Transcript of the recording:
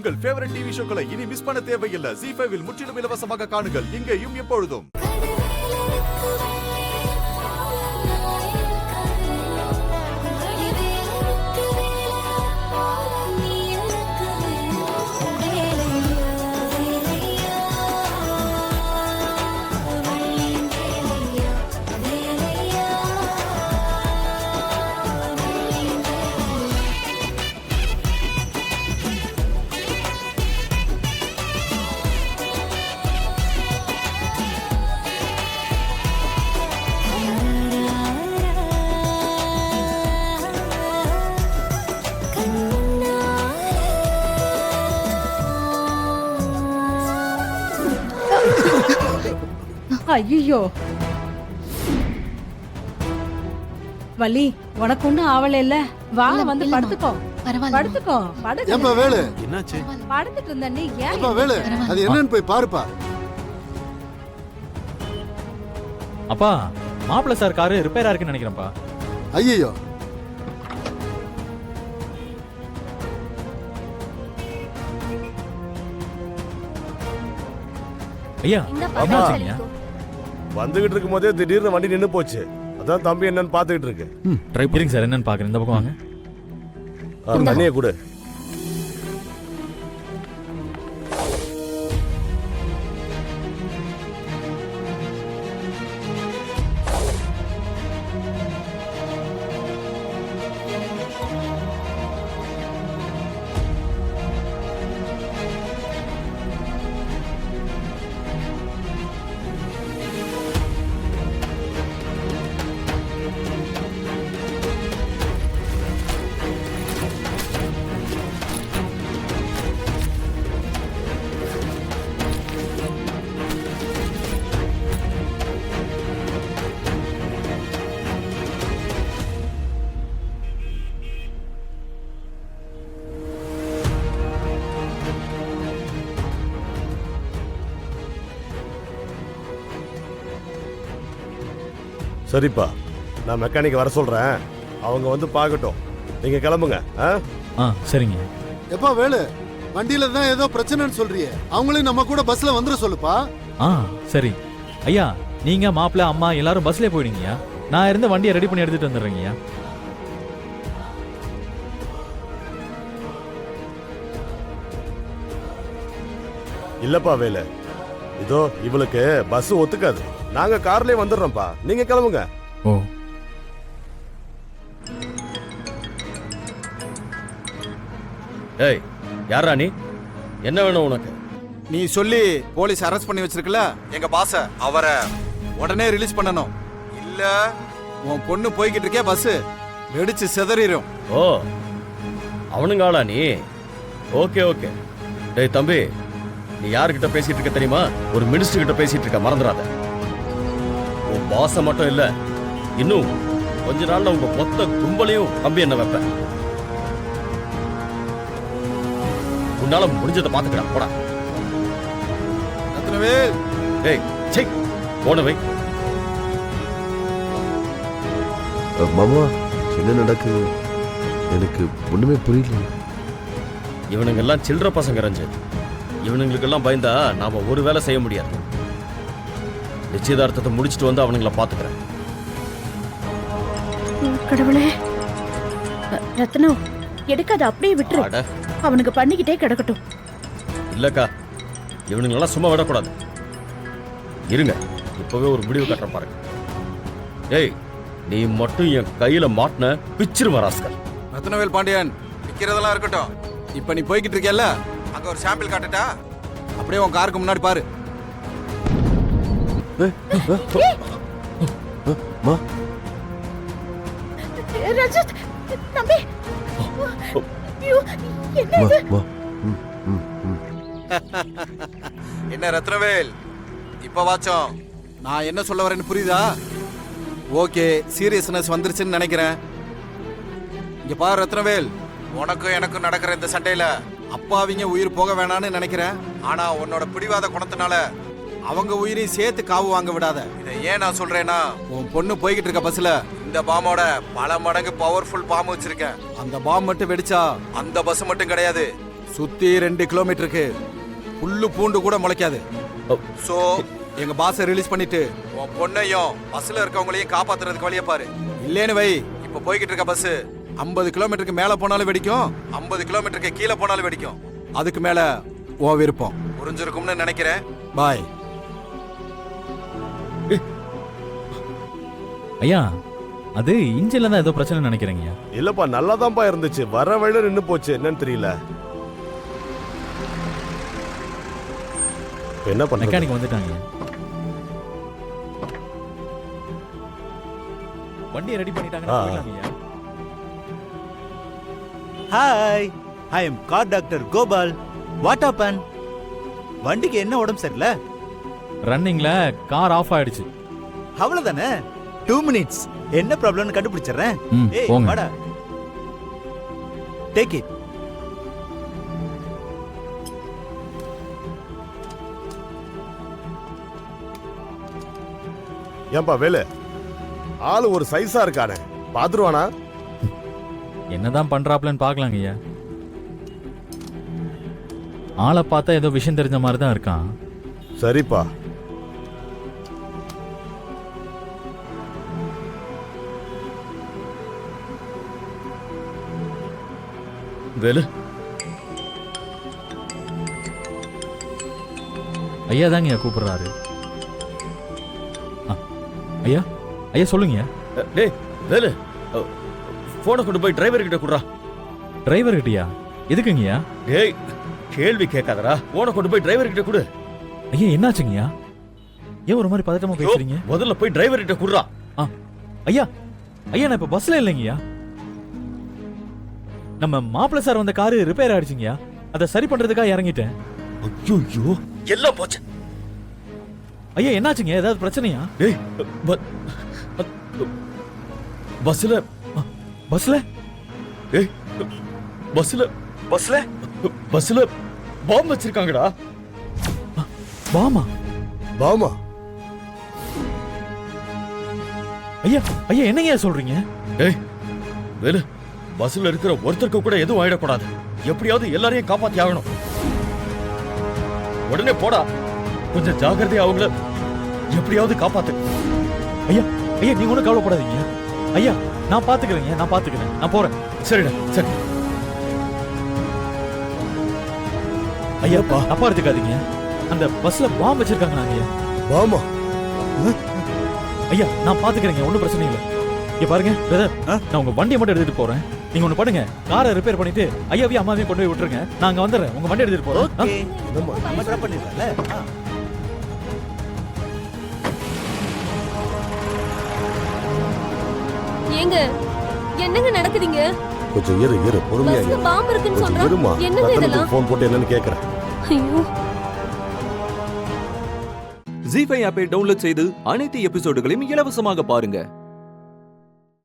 உங்கள் favourite TV ஷோக்களை இனி miss பண்ண தேவையில்லை. ZEE5 இல் முற்றிலும் இலவசமாக காணுங்கள். இங்கேயும் எப்பொழுதும். ஐயோ வலி, உனக்கு ஒண்ணும் ஆவல இல்ல. வா வந்து படுத்துக்கோ. படுத்துக்கோ. ஏப்பா வேலு, என்னாச்சு? படுத்துட்டு இருந்த நீ ஏன்? ஏப்பா வேலு, அது என்னன்னு போய் பாருப்பா. அப்பா, மாப்பிள்ள சார் காரு ரிப்பேரா இருக்குன்னு நினைக்கிறேன்ப்பா. ஐயோ, ஐயா என்னாச்சுங்க? வந்துகிட்டு இருக்கும் போதே திடீர்னு வண்டி நின்னு போச்சு. அதான் தம்பி என்னன்னு பாத்துக்கிட்டு இருக்கு. ட்ரை பண்ணுங்க சார், என்னன்னு பாக்குறேன். இந்த பக்கம் வாங்க. தண்ணியை கொடு. சரிப்பா, நான் மெக்கானிக் வர சொல்றேன். அவங்க வந்து பார்க்கட்டும். நீங்க கிளம்புங்க. சரிங்க. எப்பா வேலு, வண்டியில தான் ஏதோ பிரச்சனைன்னு சொல்றியே, அவங்களையும் நம்ம கூட பஸ்ல வந்துட சொல்லுப்பா. சரி ஐயா, நீங்க மாப்பிள்ள அம்மா எல்லாரும் பஸ்லயே போயிடுங்கய்யா. நான் இருந்து வண்டியை ரெடி பண்ணி எடுத்துட்டு வந்துடுறேங்கய்யா. இல்லப்பா வேலு, இதோ இவளுக்கு பஸ் ஒத்துக்காது. நாங்க கார்லயே வந்துடுறோம்ப்பா. நீங்க கிளம்புங்க. ஓ, ஏய், யாரா நீ? என்ன வேணும் உனக்கு? நீ சொல்லி போலீஸ் அரெஸ்ட் பண்ணி வச்சிருக்கல எங்க பாஸ, அவரை உடனே ரிலீஸ் பண்ணணும். இல்ல உன் பொண்ணு போய்கிட்டு இருக்கே பஸ் வெடிச்சு சிதறிடும். ஓ, அவனுங்காளா நீ? Okay okay. டேய் தம்பி, நீ யாருக்கிட்ட பேசிட்டு இருக்க தெரியுமா? ஒரு மினிஸ்டர் கிட்ட பேசிட்டு இருக்க, மறந்துடாத. உன் பாச மட்டும் இல்ல, இன்னும் கொஞ்ச நாள்ல உங்க மொத்த கும்பலையும் தம்பி என்ன வைப்ப. உன்னால முடிஞ்சதை பாத்துக்கடா, போடா. டேய் சே, போன வை. மாமா, என்ன நடக்குது எனக்கு ஒண்ணுமே புரியல. இவனுங்க எல்லாம் சில்லற பசங்க ரஞ்சன். இவனுங்களுக்கெல்லாம் பயந்தா நாம ஒரு வேலை செய்ய முடியாது. நிச்சயதார்த்தத்தை முடிச்சிட்டு வந்து அவனுங்களை பாத்துக்கிறேன். கடவுளே, ரத்னம் எடுக்காத, அப்படியே விட்டுரு. அவனுக்கு பண்ணிக்கிட்டே கிடக்கட்டும். இல்லக்கா, இவனுங்களெல்லாம் சும்மா விடக்கூடாது. இருங்க, இப்பவே ஒரு முடிவு கட்டுற பாருங்க. ஏய், நீ மட்டும் என் கையில மாட்டின பிச்சிரு மராஸ்கர். ரத்னவேல் பாண்டியன், நிக்கிறதெல்லாம் இருக்கட்டும். இப்ப நீ போய்கிட்டு இருக்கல, அங்க ஒரு சாம்பிள் காட்டுட்டா, அப்படியே உன் காருக்கு முன்னாடி பாரு. ரஜத் தம்பி, என்ன ரத்னவேல், இப்ப வாச்சோம் நான் என்ன சொல்ல வரேன்னு புரியுதா? ஓகே, சீரியஸ்னஸ் வந்துருச்சுன்னு நினைக்கிறேன். இங்க பாரு ரத்னவேல், உனக்கும் எனக்கும் நடக்கிற இந்த சண்டையில அப்பாவிங்க உயிர் போக வேணான்னு நினைக்கிறேன். ஆனா உன்னோட பிடிவாத குணத்தினால அவங்க உயிரையும் சேர்த்து காவு வாங்க விடாத. இதை ஏன் நான் சொல்றேன்னா, உன் பொண்ணு போய்கிட்டு இருக்க பஸ்ல இந்த பாம்போட பல மடங்கு பவர்ஃபுல் பாம்பு வச்சிருக்கேன். அந்த பாம்பு மட்டும் வெடிச்சா அந்த பஸ் மட்டும் கிடையாது, சுத்தி 2 கிலோமீட்டருக்கு புல்லு பூண்டு கூட முளைக்காது. சோ எங்க பாஸை ரிலீஸ் பண்ணிட்டு உன் பொண்ணையும் பஸ்ல இருக்கவங்களையும் காப்பாத்துறதுக்கு வழியை பாரு. இல்லேன்னு வை, இப்ப போய்கிட்டு இருக்க பஸ் 50 கிலோமீட்டருக்கு மேல போனாலும் வெடிக்கும், 50 கிலோமீட்டருக்கு கீழே போனாலும் வெடிக்கும். அதுக்கு மேல உன் விருப்பம். புரிஞ்சிருக்கும்னு நினைக்கிறேன். பாய். ஐயா அது இன்ஜின்ல தான் ஏதோ பிரச்சனை நினைக்கிறேங்க. இல்லப்பா நல்லாதான்ப்பா இருந்துச்சு, வர வழியில நின்னு போச்சு, என்னன்னு தெரியல. இப்ப என்ன பண்ண? மெக்கானிக் வந்துட்டாங்க. வண்டியை ரெடி பண்ணிட்டாங்க. Hi, I am car doctor Gopal. What happen? வண்டிக்கு என்ன உடம்பு சரியில்ல? ரன்னிங்ல கார் ஆஃப் ஆயிடுச்சு. அவ்வளவுதானே, 2 minutes. என்ன ப்ராப்ளம்னு கண்டுபிடிச்சிடுறேன். ஏய் போங்க. வாடா, டேக் இட். ஏன்பா வேலு, ஆளு ஒரு சைஸா இருக்கானே, பாத்துருவானா? என்னதான் பண்றாப்லன்னு பாக்கலாங்க ஐயா. ஆளை பார்த்தா ஏதோ விஷயம் தெரிஞ்ச மாதிரி தான் இருக்கான். சரிப்பா. வேலு, ஐயா தாங்க கூப்பிடுறாரு. ஐயா ஐயா சொல்லுங்க. டேய் வேலு, போனை கொண்டு போய் டிரைவர் கிட்ட குடுறா. டிரைவர் கிட்டயா? எதுக்குங்கய்யா? டேய் கேள்வி கேட்காதடா, போனை கொண்டு போய் டிரைவர் கிட்ட குடு. ஐயா என்னாச்சுங்கய்யா? ஏன் ஒரு மாதிரி பதட்டமா பேசுறீங்க? முதல்ல போய் டிரைவர் கிட்ட குடுறா. ஐயா ஐயா நான் இப்ப பஸ்ல இல்லைங்கய்யா. நம்ம மாப்பிள்ள சார் வந்த காரு ரிப்பேர் ஆயிடுச்சுங்கய்யா. அதை சரி பண்றதுக்காக இறங்கிட்டேன். ஐயோ எல்லாம் போச்சு. ஐயா என்னாச்சுங்க? ஏதாவது பிரச்சனையா? டேய் பஸ்ல பஸ்ல ஏய் பஸ்ல பஸ்ல பஸ்ல பாம்பு வச்சிருக்காங்கடா. பாமா? பாமா? ஐயா ஐயா என்னங்க சொல்றீங்க? டேய் வேலு, பஸ்ல இருக்கிற ஒருத்தருக்கு கூட எதுவும் ஆயிடக்கூடாது. எப்படியாவது எல்லாரையும் காப்பாத்தி ஆகணும். உடனே போடா, கொஞ்சம் ஜாக்கிரதையா அவங்கள எப்படியாவது காப்பாத்து. ஐயா ஐயா நீங்க ஒன்றும் கவலைப்படாதீங்க. ஐயா நான் பாத்துக்கிறேங்க, நான் பாத்துக்கிறேன், நான் போறேன். சரிடா சரி. ஐயா தப்பா எடுத்துக்காதீங்க. அந்த பஸ்ல பாம்பு வச்சிருக்காங்க. ஐயா பாமா? ஐயா நான் பாத்துக்கிறேங்க, ஒன்றும் பிரச்சனை இல்லை. இங்க பாருங்க பிரதர், நான் உங்க வண்டியை மட்டும் எடுத்துட்டு போறேன். நீங்க ஒண்ணு பண்ணுங்க, காரை ரிப்பேர் பண்ணிட்டு ஐயாவையும் அம்மாவையும் கொண்டு போய் விட்டுருங்க. நான் அங்க வந்துடுறேன், உங்க வண்டி எடுத்துட்டு போறேன். ஓகே, நம்ம டிராப் பண்ணிடலாம்ல. ஏங்க என்னங்க நடக்குதுங்க? கொஞ்சம் இரு பொறுமையா பஸ்ல பாம்பு இருக்குன்னு கொஞ்சம் சொல்றா. இருமா, என்னங்க இதெல்லாம்? போன் போட்டு என்னன்னு கேக்குறேன். ஐயோ. ஜீ5 ஆப்பை டவுன்லோட் செய்து அனைத்து எபிசோடுகளையும் இலவசமாக பாருங்க.